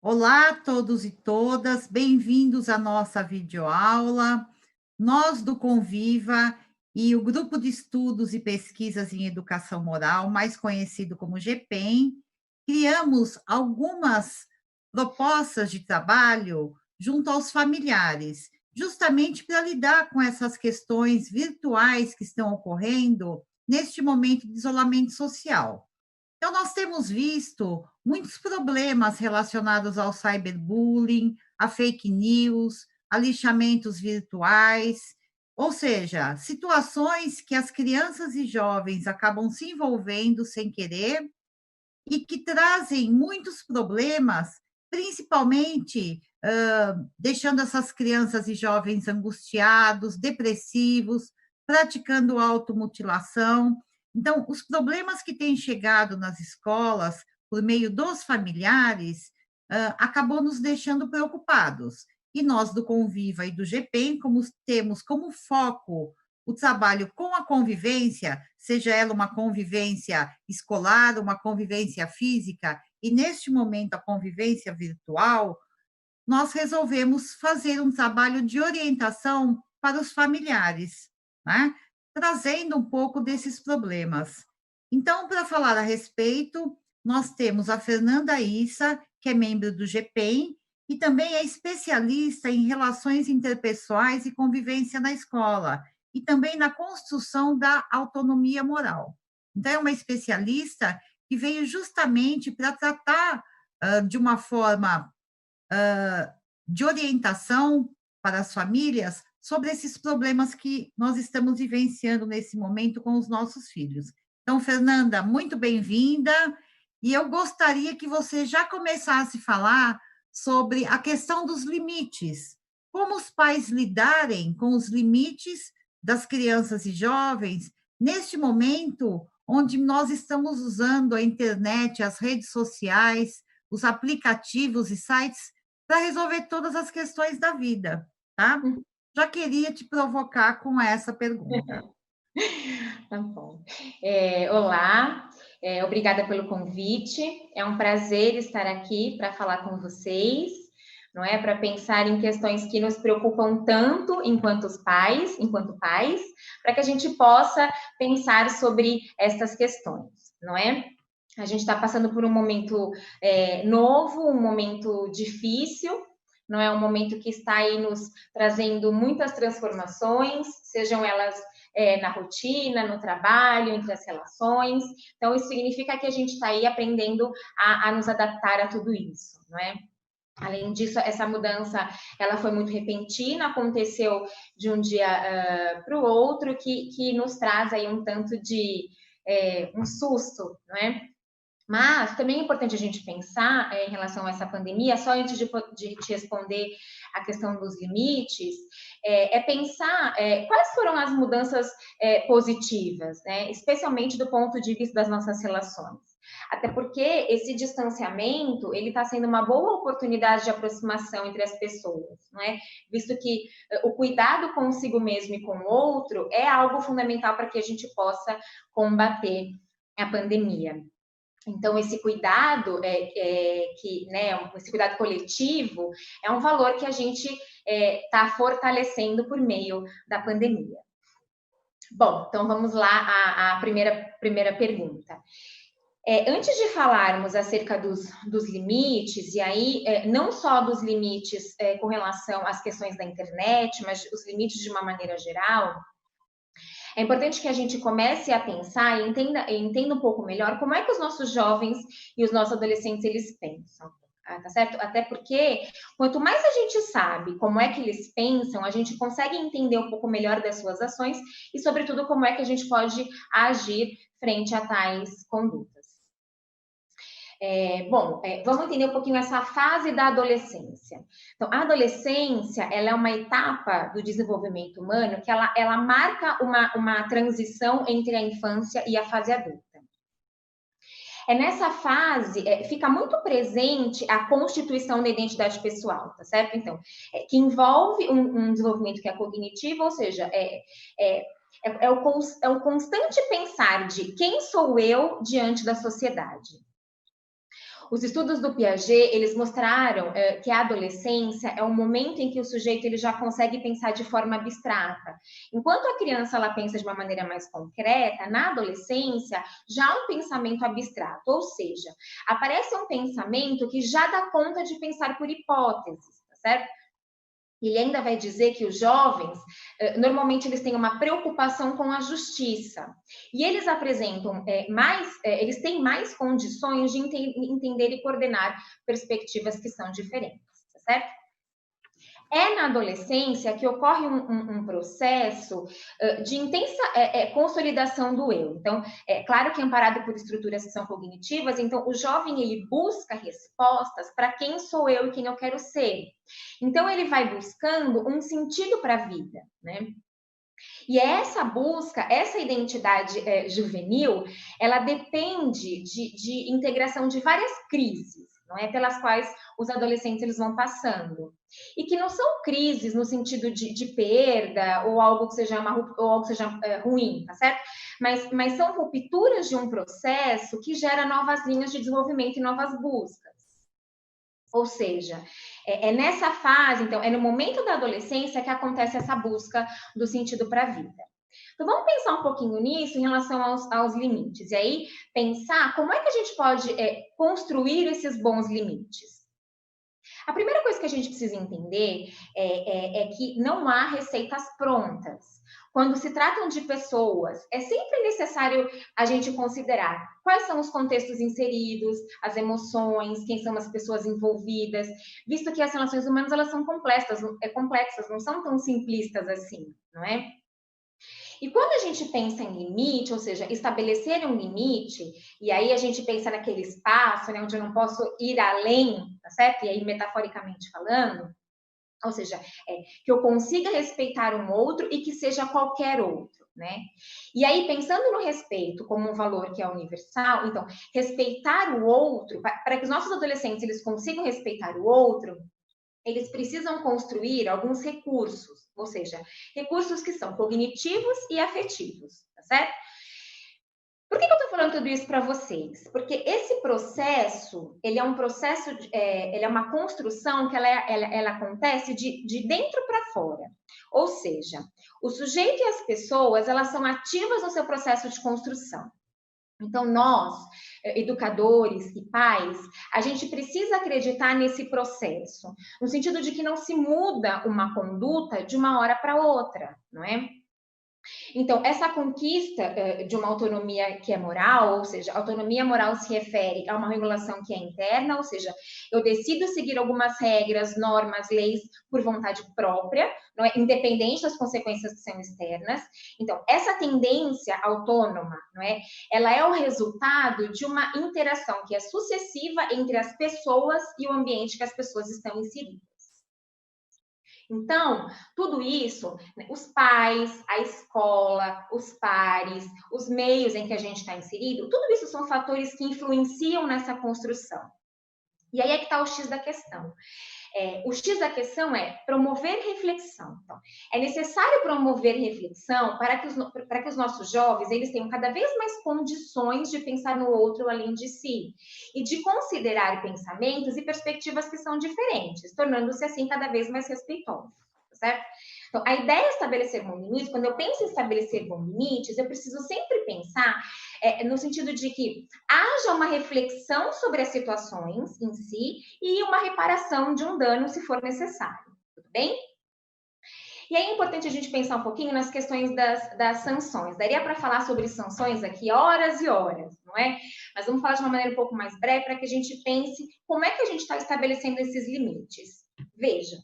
Olá a todos e todas, bem-vindos à nossa videoaula. Nós do Conviva e o Grupo de Estudos e Pesquisas em Educação Moral, mais conhecido como GPEM, criamos algumas propostas de trabalho junto aos familiares, justamente para lidar com essas questões virtuais que estão ocorrendo neste momento de isolamento social. Então, nós temos visto muitos problemas relacionados ao cyberbullying, a fake news, a lixamentos virtuais, ou seja, situações que as crianças e jovens acabam se envolvendo sem querer e que trazem muitos problemas, principalmente deixando essas crianças e jovens angustiados, depressivos, praticando automutilação. Então, os problemas que têm chegado nas escolas por meio dos familiares acabou nos deixando preocupados. E nós do Conviva e do GPEM, como temos como foco o trabalho com a convivência, seja ela uma convivência escolar, uma convivência física, e neste momento a convivência virtual, nós resolvemos fazer um trabalho de orientação para os familiares, né? Trazendo um pouco desses problemas. Então, para falar a respeito, nós temos a Fernanda Issa, que é membro do GPEM, e também é especialista em relações interpessoais e convivência na escola, e também na construção da autonomia moral. Então, é uma especialista que veio justamente para tratar de uma forma de orientação para as famílias sobre esses problemas que nós estamos vivenciando nesse momento com os nossos filhos. Então, Fernanda, muito bem-vinda, e eu gostaria que você já começasse a falar sobre a questão dos limites, como os pais lidarem com os limites das crianças e jovens neste momento onde nós estamos usando a internet, as redes sociais, os aplicativos e sites para resolver todas as questões da vida, tá? Já queria te provocar com essa pergunta. Tá bom. Olá, obrigada pelo convite. É um prazer estar aqui para falar com vocês, não é? Para pensar em questões que nos preocupam tanto enquanto pais, para que a gente possa pensar sobre essas questões, não é? A gente está passando por um momento novo, um momento difícil, não é um momento que está aí nos trazendo muitas transformações, sejam elas na rotina, no trabalho, entre as relações. Então, isso significa que a gente está aí aprendendo a nos adaptar a tudo isso, não é? Além disso, essa mudança, ela foi muito repentina, aconteceu de um dia para o outro, que nos traz aí um tanto de um susto, não é? Mas também é importante a gente pensar em relação a essa pandemia, só antes de te responder a questão dos limites, pensar quais foram as mudanças positivas, né? Especialmente do ponto de vista das nossas relações. Até porque esse distanciamento, ele está sendo uma boa oportunidade de aproximação entre as pessoas, não é? Visto que o cuidado consigo mesmo e com o outro é algo fundamental para que a gente possa combater a pandemia. Então, esse cuidado esse cuidado coletivo é um valor que a gente está fortalecendo por meio da pandemia. Bom, então vamos lá à primeira pergunta. Antes de falarmos acerca dos limites, e aí não só dos limites com relação às questões da internet, mas os limites de uma maneira geral, é importante que a gente comece a pensar e entenda um pouco melhor como é que os nossos jovens e os nossos adolescentes eles pensam. Tá certo? Até porque quanto mais a gente sabe como é que eles pensam, a gente consegue entender um pouco melhor das suas ações e, sobretudo, como é que a gente pode agir frente a tais condutas. Vamos entender um pouquinho essa fase da adolescência. Então, a adolescência, ela é uma etapa do desenvolvimento humano que ela marca uma transição entre a infância e a fase adulta. Nessa fase, fica muito presente a constituição da identidade pessoal, tá certo? Então, que envolve um desenvolvimento que é cognitivo, ou seja, é o constante pensar de quem sou eu diante da sociedade. Os estudos do Piaget, eles mostraram que a adolescência é um momento em que o sujeito ele já consegue pensar de forma abstrata. Enquanto a criança ela pensa de uma maneira mais concreta, na adolescência já há um pensamento abstrato, ou seja, aparece um pensamento que já dá conta de pensar por hipóteses, tá certo? Ele ainda vai dizer que os jovens, normalmente eles têm uma preocupação com a justiça. E eles apresentam eles têm mais condições de entender e coordenar perspectivas que são diferentes, tá certo? É na adolescência que ocorre um processo de intensa consolidação do eu. Então, é claro que é amparado por estruturas que são cognitivas, então o jovem ele busca respostas para quem sou eu e quem eu quero ser. Então, ele vai buscando um sentido para a vida, né? E essa busca, essa identidade juvenil, ela depende de integração de várias crises, não é? Pelas quais os adolescentes eles vão passando. E que não são crises no sentido de perda ou algo que seja, ruim, tá certo? Mas são rupturas de um processo que gera novas linhas de desenvolvimento e novas buscas. Ou seja, é nessa fase, então, é no momento da adolescência que acontece essa busca do sentido para a vida. Então, vamos pensar um pouquinho nisso em relação aos limites. E aí, pensar como é que a gente pode construir esses bons limites. A primeira coisa que a gente precisa entender é que não há receitas prontas. Quando se tratam de pessoas, é sempre necessário a gente considerar quais são os contextos inseridos, as emoções, quem são as pessoas envolvidas, visto que as relações humanas elas são complexas, não são tão simplistas assim, não é? E quando a gente pensa em limite, ou seja, estabelecer um limite, e aí a gente pensa naquele espaço, né, onde eu não posso ir além, tá certo? E aí, metaforicamente falando, ou seja, que eu consiga respeitar um outro e que seja qualquer outro, né? E aí, pensando no respeito como um valor que é universal, então, respeitar o outro, para que os nossos adolescentes eles consigam respeitar o outro, eles precisam construir alguns recursos, ou seja, recursos que são cognitivos e afetivos, tá certo? Por que eu estou falando tudo isso para vocês? Porque esse processo, ele é um processo, ele é uma construção que ela acontece de dentro para fora. Ou seja, o sujeito e as pessoas, elas são ativas no seu processo de construção. Então, nós, educadores e pais, a gente precisa acreditar nesse processo, no sentido de que não se muda uma conduta de uma hora para outra, não é? Então, essa conquista de uma autonomia que é moral, ou seja, autonomia moral se refere a uma regulação que é interna, ou seja, eu decido seguir algumas regras, normas, leis por vontade própria, não é? Independente das consequências que são externas. Então, essa tendência autônoma, não é? Ela é o resultado de uma interação que é sucessiva entre as pessoas e o ambiente que as pessoas estão inseridas. Então, tudo isso, os pais, a escola, os pares, os meios em que a gente está inserido, tudo isso são fatores que influenciam nessa construção. E aí é que está o X da questão. O X da questão é promover reflexão. Então, é necessário promover reflexão para que os nossos jovens eles tenham cada vez mais condições de pensar no outro além de si e de considerar pensamentos e perspectivas que são diferentes, tornando-se assim cada vez mais respeitosos, certo? Então, a ideia é estabelecer bons limites. Quando eu penso em estabelecer bons limites, eu preciso sempre pensar no sentido de que haja uma reflexão sobre as situações em si e uma reparação de um dano, se for necessário. Tudo bem? E aí é importante a gente pensar um pouquinho nas questões das sanções. Daria para falar sobre sanções aqui horas e horas, não é? Mas vamos falar de uma maneira um pouco mais breve para que a gente pense como é que a gente está estabelecendo esses limites. Veja.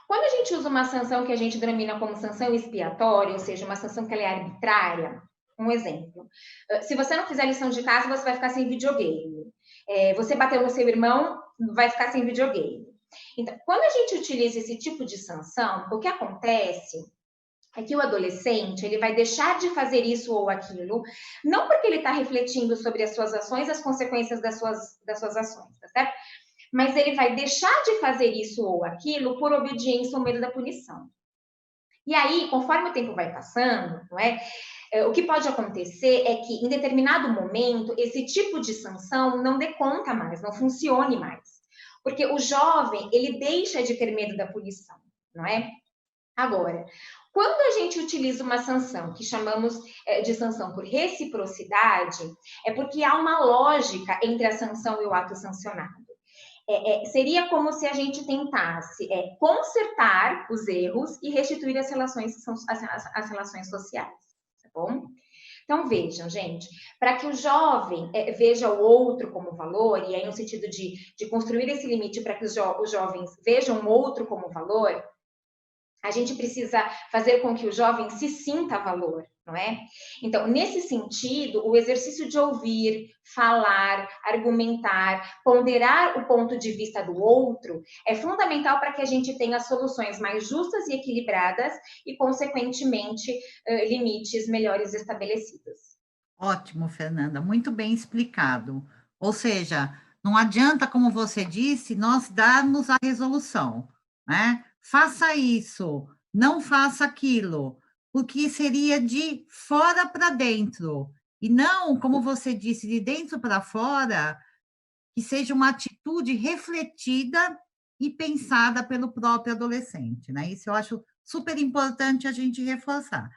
Quando a gente usa uma sanção que a gente denomina como sanção expiatória, ou seja, uma sanção que ela é arbitrária, um exemplo. Se você não fizer lição de casa, você vai ficar sem videogame. Você bateu no seu irmão, vai ficar sem videogame. Então, quando a gente utiliza esse tipo de sanção, o que acontece é que o adolescente ele vai deixar de fazer isso ou aquilo, não porque ele está refletindo sobre as suas ações, as consequências das suas ações, tá certo? Mas ele vai deixar de fazer isso ou aquilo por obediência ou medo da punição. E aí, conforme o tempo vai passando, não é? O que pode acontecer é que, em determinado momento, esse tipo de sanção não dê conta mais, não funcione mais. Porque o jovem, ele deixa de ter medo da punição, não é? Agora, quando a gente utiliza uma sanção que chamamos de sanção por reciprocidade, é porque há uma lógica entre a sanção e o ato sancionado. Seria como se a gente tentasse consertar os erros e restituir as relações sociais, tá bom? Então, vejam, gente, para que o jovem veja o outro como valor, e aí no sentido de construir esse limite para que os jovens vejam o outro como valor, a gente precisa fazer com que o jovem se sinta valor, não é? Então, nesse sentido, o exercício de ouvir, falar, argumentar, ponderar o ponto de vista do outro é fundamental para que a gente tenha soluções mais justas e equilibradas e, consequentemente, limites melhores estabelecidos. Ótimo, Fernanda, muito bem explicado. Ou seja, não adianta, como você disse, nós darmos a resolução, né? Faça isso, não faça aquilo, porque seria de fora para dentro, e não, como você disse, de dentro para fora, que seja uma atitude refletida e pensada pelo próprio adolescente, né? Isso eu acho super importante a gente reforçar.